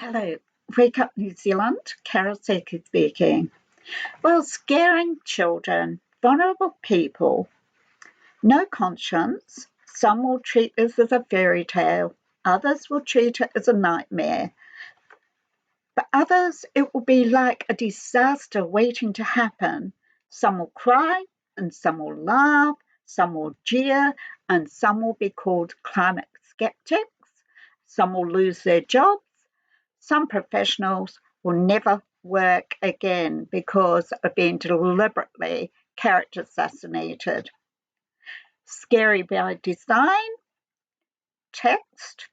Hello, Wakeup New Zealand, Carol Seki speaking. Well, scaring children, vulnerable people, no conscience. Some will treat this as a fairy tale, others will treat it as a nightmare. For others, it will be like a disaster waiting to happen. Some will cry, and some will laugh, some will jeer, and some will be called climate skeptics. Some will lose their jobs. Some professionals will never work again because of being deliberately character assassinated. Scary by design, text,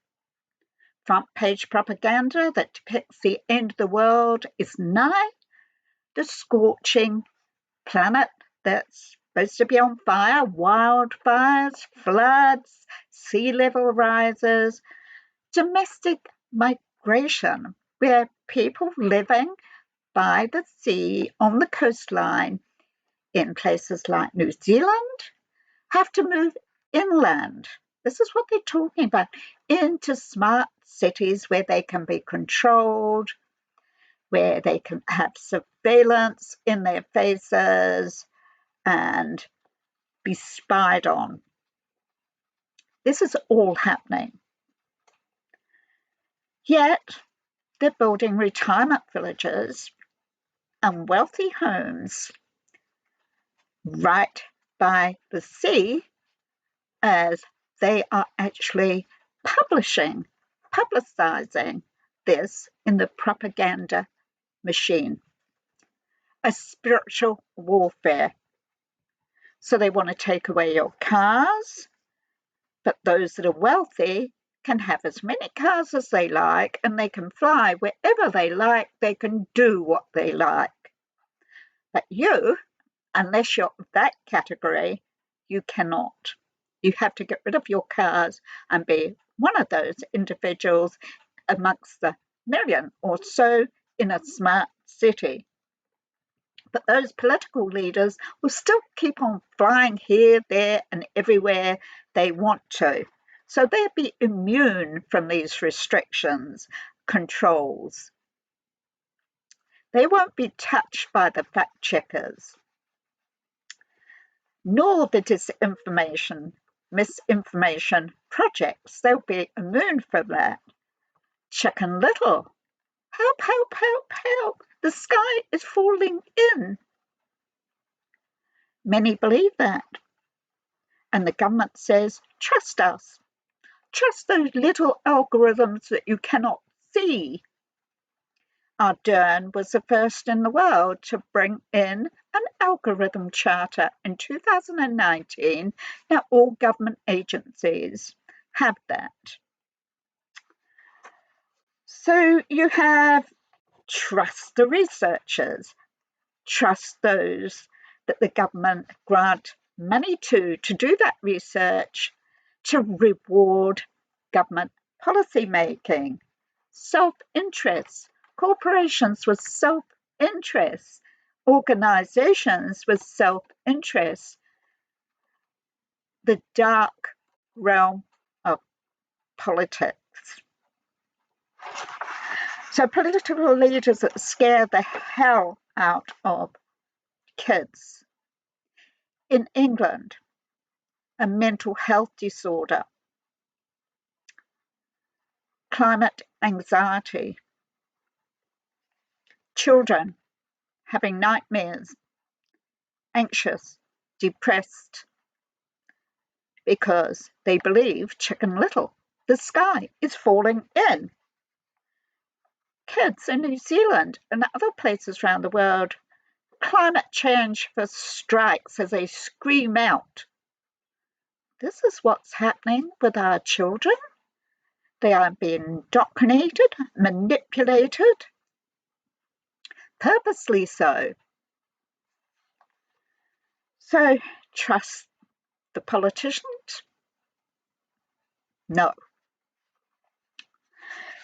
front page propaganda that depicts the end of the world is nigh, the scorching planet that's supposed to be on fire, wildfires, floods, sea level rises, domestic migration, where people living by the sea on the coastline in places like New Zealand have to move inland. This is what they're talking about, into smart cities where they can be controlled, where they can have surveillance in their faces and be spied on. This is all happening. Yet they're building retirement villages and wealthy homes right by the sea, as they are actually publicizing this in the propaganda machine, a spiritual warfare. So they want to take away your cars, but those that are wealthy can have as many cars as they like, and they can fly wherever they like, they can do what they like. But you, unless you're that category, you cannot. You have to get rid of your cars and be one of those individuals amongst the million or so in a smart city. But those political leaders will still keep on flying here, there, and everywhere they want to. So they'll be immune from these restrictions, controls. They won't be touched by the fact checkers, nor the disinformation, misinformation projects. They'll be immune from that. Chicken Little, help, help, help, help, the sky is falling in. Many believe that. And the government says, trust us. Trust those little algorithms that you cannot see. Ardern was the first in the world to bring in an algorithm charter in 2019. Now all government agencies have that. So you have trust the researchers, trust those that the government grant money to do that research, to reward government policy making, self-interest, corporations with self-interest, organizations with self-interest, the dark realm of politics. So political leaders that scare the hell out of kids. In England, a mental health disorder, climate anxiety, children having nightmares, anxious, depressed, because they believe Chicken Little, the sky is falling in. Kids in New Zealand and other places around the world, climate change for strikes as they scream out. This is what's happening with our children. They are being indoctrinated, manipulated, purposely so. So, trust the politicians? No.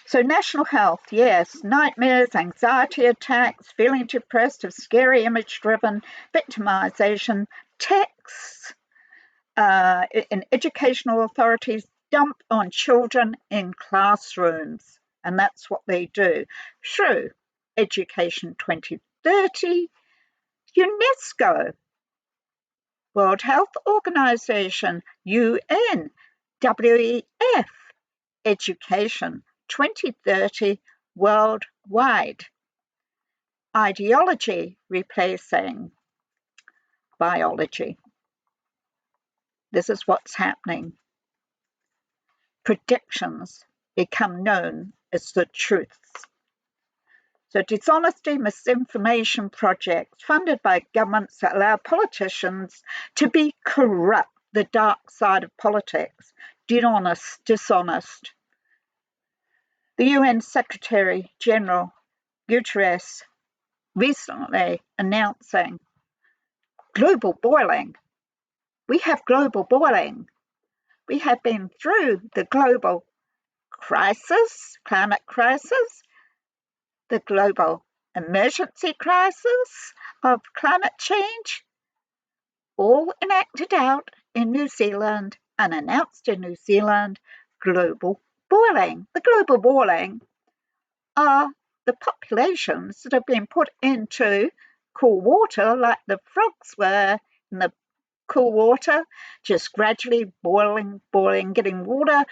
So national health, yes, nightmares, anxiety attacks, feeling depressed of scary image-driven victimization, texts in educational authorities dump on children in classrooms and that's what they do through Education 2030, UNESCO, World Health Organization, UN, WEF, Education 2030 worldwide. Ideology replacing biology. This is what's happening. Predictions become known as the truths. So dishonesty, misinformation projects funded by governments that allow politicians to be corrupt, the dark side of politics, dishonest. The UN Secretary General Guterres recently announcing global boiling. We have global boiling. We have been through the global crisis, climate crisis, the global emergency crisis of climate change, all enacted out in New Zealand and announced in New Zealand, global boiling. The global boiling are the populations that have been put into cool water, like the frogs were in the cool water, just gradually boiling, getting warmer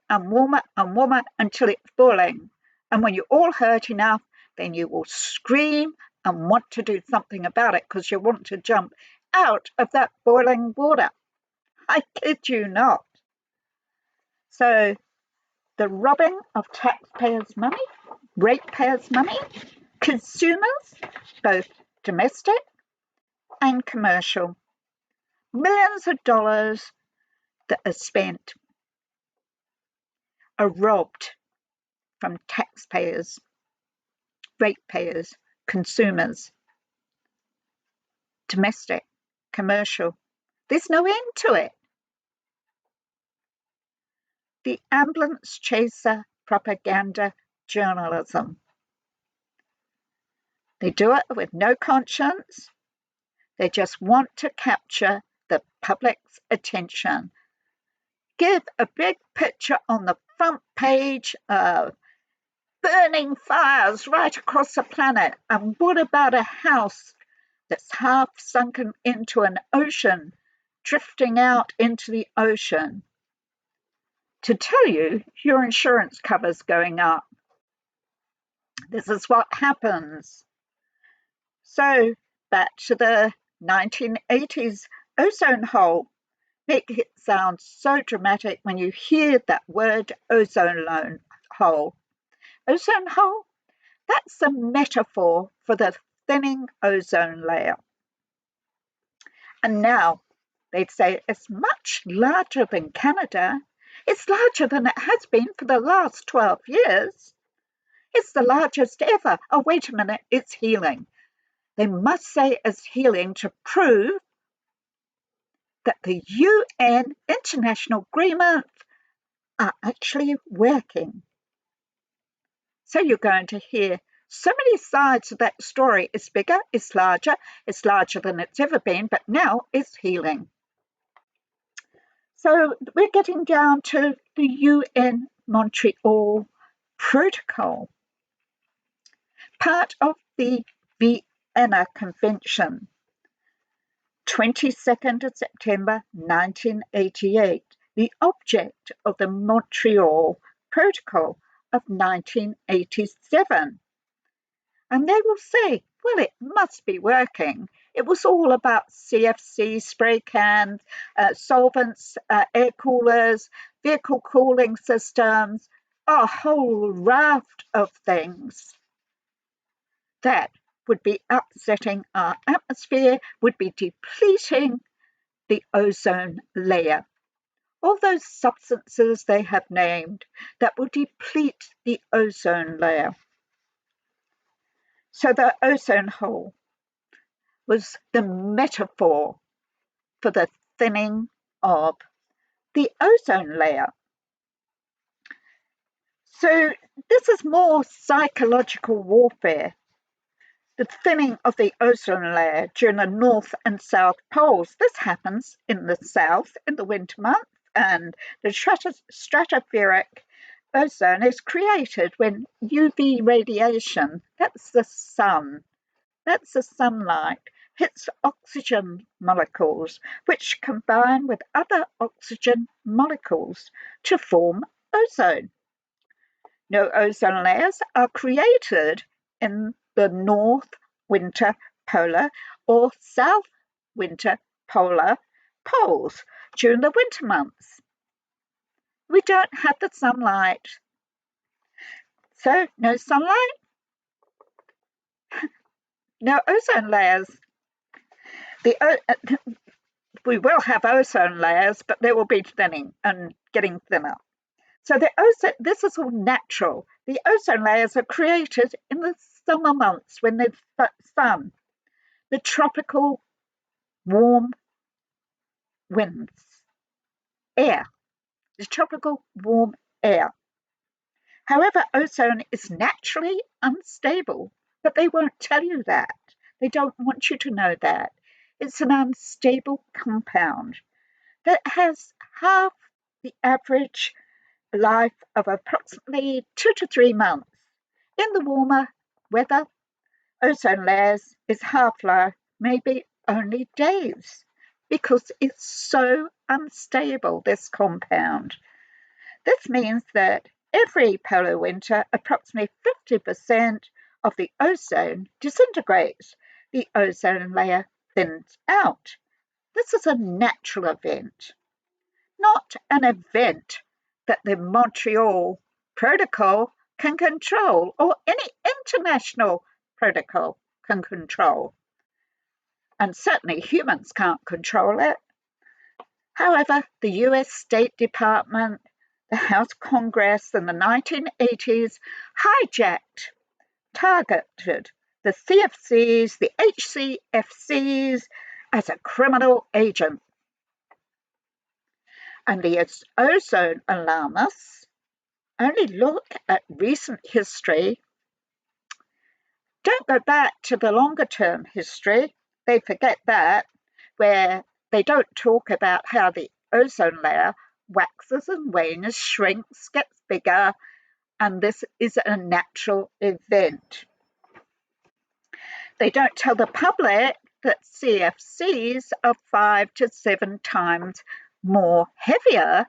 and warmer and warmer until it's boiling. And when you're all hurt enough, then you will scream and want to do something about it because you want to jump out of that boiling water. I kid you not. So the robbing of taxpayers' money, ratepayers' money, consumers, both domestic and commercial, millions of dollars that are spent are robbed from taxpayers, ratepayers, consumers, domestic, commercial. There's no end to it. The ambulance chaser propaganda journalism. They do it with no conscience. They just want to capture the public's attention. Give a big picture on the front page of burning fires right across the planet. And what about a house that's half sunken into an ocean, drifting out into the ocean? To tell you, your insurance cover's going up. This is what happens. So, back to the 1980s ozone hole. Make it sound so dramatic when you hear that word ozone hole. Ozone hole? That's a metaphor for the thinning ozone layer. And now they'd say it's much larger than Canada. It's larger than it has been for the last 12 years. It's the largest ever. Oh, wait a minute, it's healing. They must say it's healing to prove that the UN international agreements are actually working. So you're going to hear so many sides of that story. It's bigger, it's larger than it's ever been, but now it's healing. So we're getting down to the UN Montreal Protocol, part of the Vienna Convention, 22nd of September 1988, the object of the Montreal Protocol of 1987. And they will say, well, it must be working. It was all about CFC, spray cans, solvents, air coolers, vehicle cooling systems, a whole raft of things that would be upsetting our atmosphere, would be depleting the ozone layer. All those substances they have named that will deplete the ozone layer. So the ozone hole was the metaphor for the thinning of the ozone layer. So this is more psychological warfare. The thinning of the ozone layer during the North and South poles. This happens in the South in the winter months, and the stratospheric ozone is created when UV radiation, that's the sun, that's the sunlight, hits oxygen molecules, which combine with other oxygen molecules to form ozone. No ozone layers are created in the North Winter Polar or South Winter Polar poles during the winter months. We don't have the sunlight. So, no sunlight, no ozone layers. We will have ozone layers, but they will be thinning and getting thinner. So this is all natural. The ozone layers are created in the summer months when there's sun, the tropical warm winds, air, the tropical warm air. However, ozone is naturally unstable, but they won't tell you that. They don't want you to know that. It's an unstable compound that has half the average life of approximately 2 to 3 months. In the warmer weather, ozone layers is half-life maybe only days because it's so unstable, this compound. This means that every polar winter, approximately 50% of the ozone disintegrates. The ozone layer thins out. This is a natural event, not an event that the Montreal Protocol can control or any international protocol can control. And certainly humans can't control it. However, the US State Department, the House Congress in the 1980s hijacked, targeted the CFCs, the HCFCs as a criminal agent. And the ozone alarmists only look at recent history, don't go back to the longer term history. They forget that, where they don't talk about how the ozone layer waxes and wanes, shrinks, gets bigger, and this is a natural event. They don't tell the public that CFCs are 5 to 7 times more heavier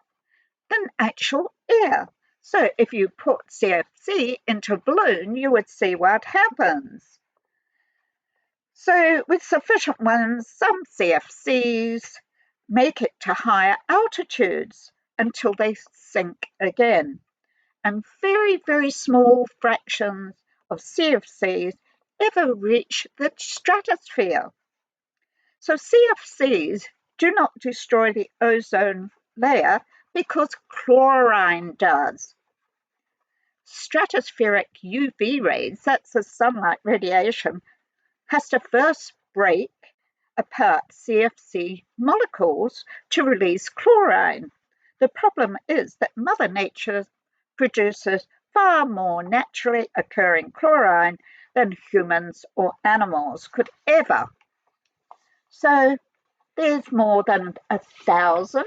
than actual air. So if you put CFC into a balloon, you would see what happens. So with sufficient winds, some CFCs make it to higher altitudes until they sink again. And very, very small fractions of CFCs ever reach the stratosphere. So CFCs do not destroy the ozone layer because chlorine does. Stratospheric UV rays, that's the sunlight radiation, has to first break apart CFC molecules to release chlorine. The problem is that Mother Nature produces far more naturally occurring chlorine than humans or animals could ever. So there's more than 1,000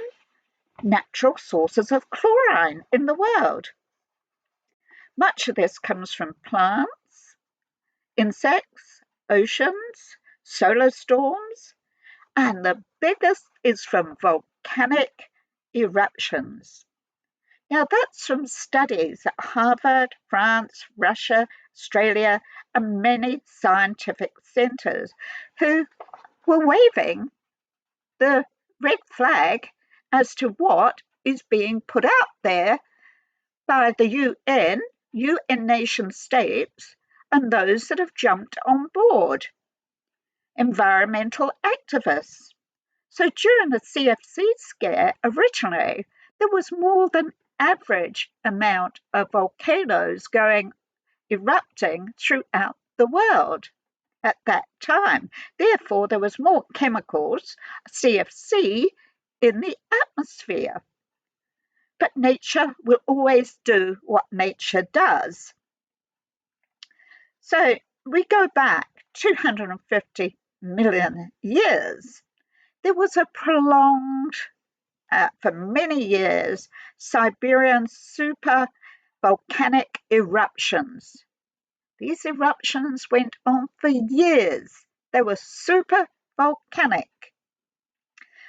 natural sources of chlorine in the world. Much of this comes from plants, insects, oceans, solar storms, and the biggest is from volcanic eruptions. Now, that's from studies at Harvard, France, Russia, Australia, and many scientific centres who were waving the red flag as to what is being put out there by the UN nation states, and those that have jumped on board, environmental activists. So during the CFC scare, originally, there was more than average amount of volcanoes erupting throughout the world at that time. Therefore, there was more chemicals, CFC, in the atmosphere. But nature will always do what nature does. So we go back 250 million years. There was a prolonged, for many years, Siberian super volcanic eruptions. These eruptions went on for years. They were super volcanic.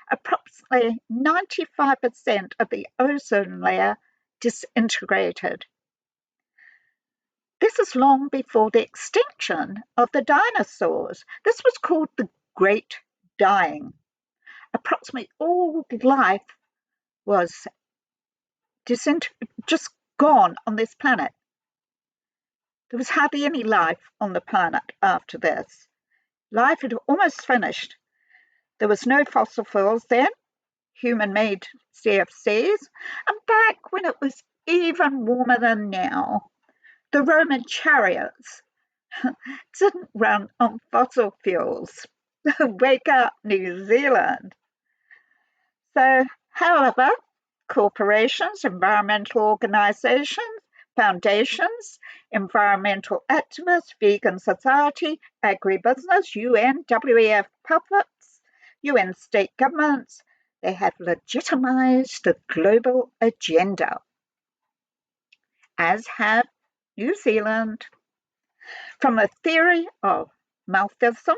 Approximately 95% of the ozone layer disintegrated. This is long before the extinction of the dinosaurs. This was called the Great Dying. Approximately all life was just gone on this planet. There was hardly any life on the planet after this. Life had almost finished. There was no fossil fuels then, human-made CFCs, and back when it was even warmer than now, the Roman chariots didn't run on fossil fuels. Wake up, New Zealand. So, however, corporations, environmental organisations, foundations, environmental activists, vegan society, agribusiness, UN, WEF puppets, UN state governments, they have legitimised the global agenda, as have New Zealand. From the theory of Malthusism,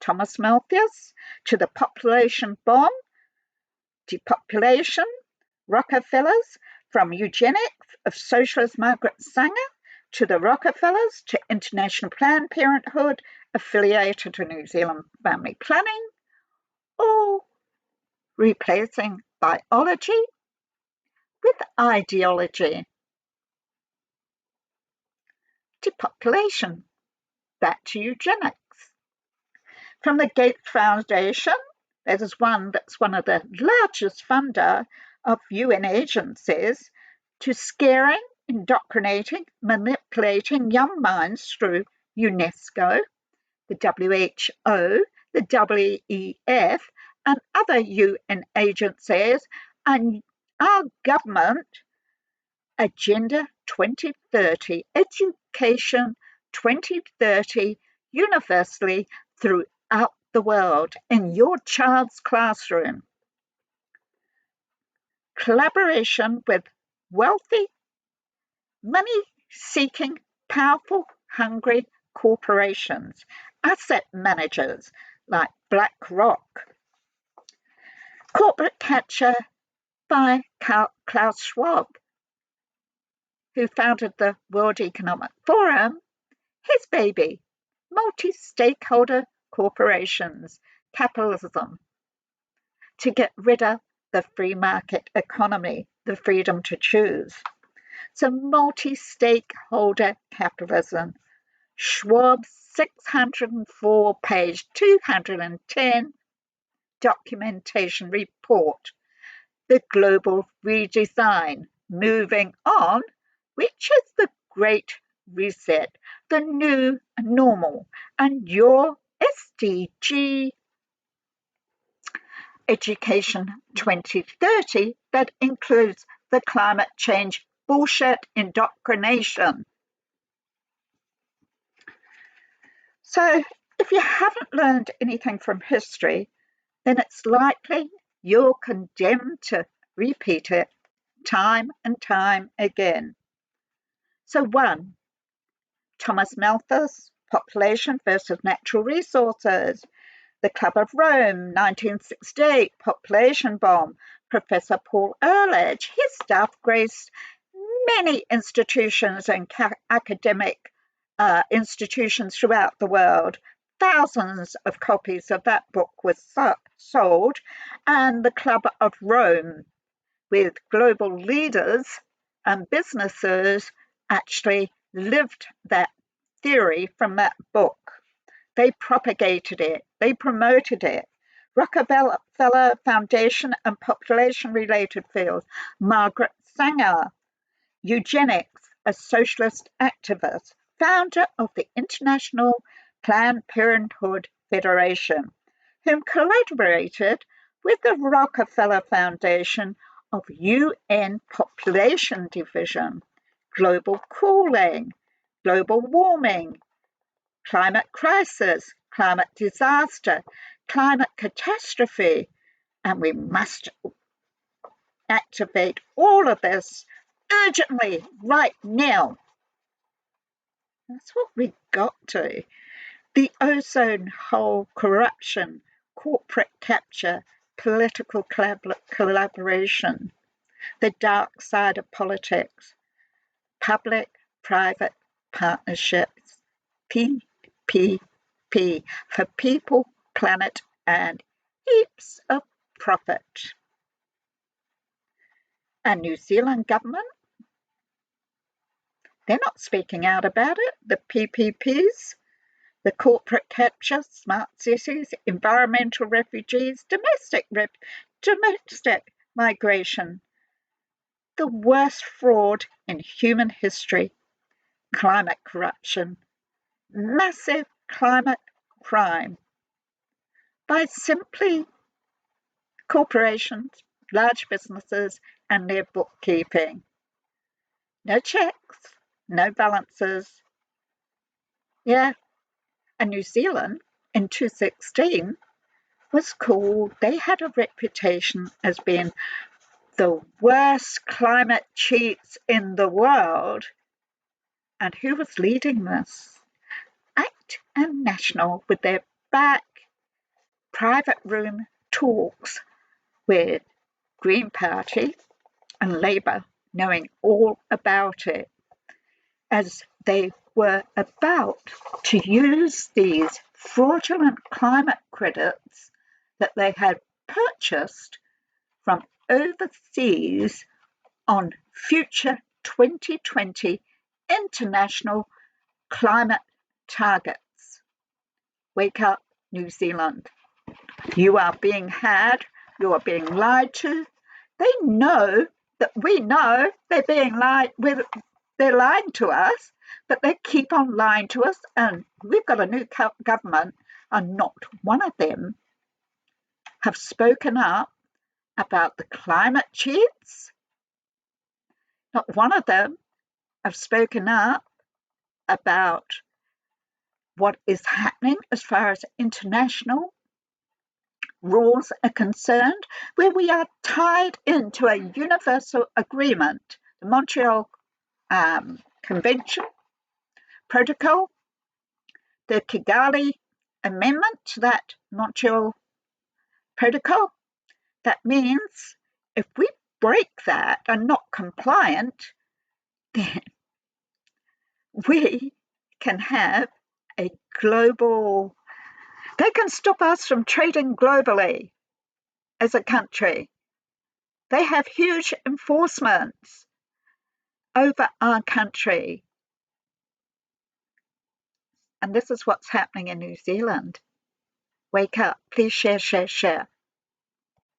Thomas Malthus, to the population bomb, depopulation, Rockefellers, from eugenics of socialist Margaret Sanger, to the Rockefellers, to International Planned Parenthood, affiliated to New Zealand family planning, all replacing biology with ideology. Depopulation, back to eugenics. From the Gates Foundation, that is that's one of the largest funder of UN agencies, to scaring, indoctrinating, manipulating young minds through UNESCO, the WHO, the WEF, and other UN agencies, and our government, Agenda 2030, Education 2030, universally throughout the world, in your child's classroom. Collaboration with wealthy, money-seeking, powerful, hungry corporations, asset managers like BlackRock. Corporate capture by Klaus Schwab, who founded the World Economic Forum, his baby, multi-stakeholder corporations, capitalism, to get rid of the free market economy, the freedom to choose. So multi-stakeholder capitalism, Schwab's 604-page, 210 documentation report, the global redesign, moving on, which is the Great Reset, the new normal, and your SDG Education 2030 that includes the climate change bullshit indoctrination. So if you haven't learned anything from history, then it's likely you're condemned to repeat it time and time again. So 1, Thomas Malthus, Population versus Natural Resources. The Club of Rome, 1968, Population Bomb. Professor Paul Ehrlich, his staff graced many institutions and academic institutions throughout the world. Thousands of copies of that book were sold, and the Club of Rome, with global leaders and businesses, actually lived that theory from that book. They propagated it. They promoted it. Rockefeller Foundation and population-related fields. Margaret Sanger, eugenics, a socialist activist, founder of the International Planned Parenthood Federation, whom collaborated with the Rockefeller Foundation of UN Population Division, global cooling, global warming, climate crisis, climate disaster, climate catastrophe, and we must activate all of this urgently, right now. That's what we got to. The ozone hole corruption, corporate capture, political collaboration, the dark side of politics, public-private partnerships, PPP, for people, planet, and heaps of profit. And New Zealand government, they're not speaking out about it. The PPPs, the corporate capture, smart cities, environmental refugees, domestic migration, the worst fraud in human history, climate corruption, massive climate crime by simply corporations, large businesses, and their bookkeeping. No checks, no balances. Yeah, and New Zealand in 2016 was called, they had a reputation as being the worst climate cheats in the world. And who was leading this? ACT and National, with their back private room talks with Green Party and Labour knowing all about it, as they were about to use these fraudulent climate credits that they had purchased from overseas on future 2020 international climate targets. Wake up, New Zealand. You are being had, you are being lied to. They know that we know they're being lied with, they're lying to us, but they keep on lying to us, and we've got a new government, and not one of them have spoken up about the climate cheats. Not one of them have spoken up about what is happening as far as international rules are concerned, where we are tied into a universal agreement, the Montreal Convention Protocol, the Kigali Amendment to that Montreal Protocol. That means if we break that and not compliant, then we can have a global, they can stop us from trading globally as a country. They have huge enforcements over our country. And this is what's happening in New Zealand. Wake up. Please share, share, share.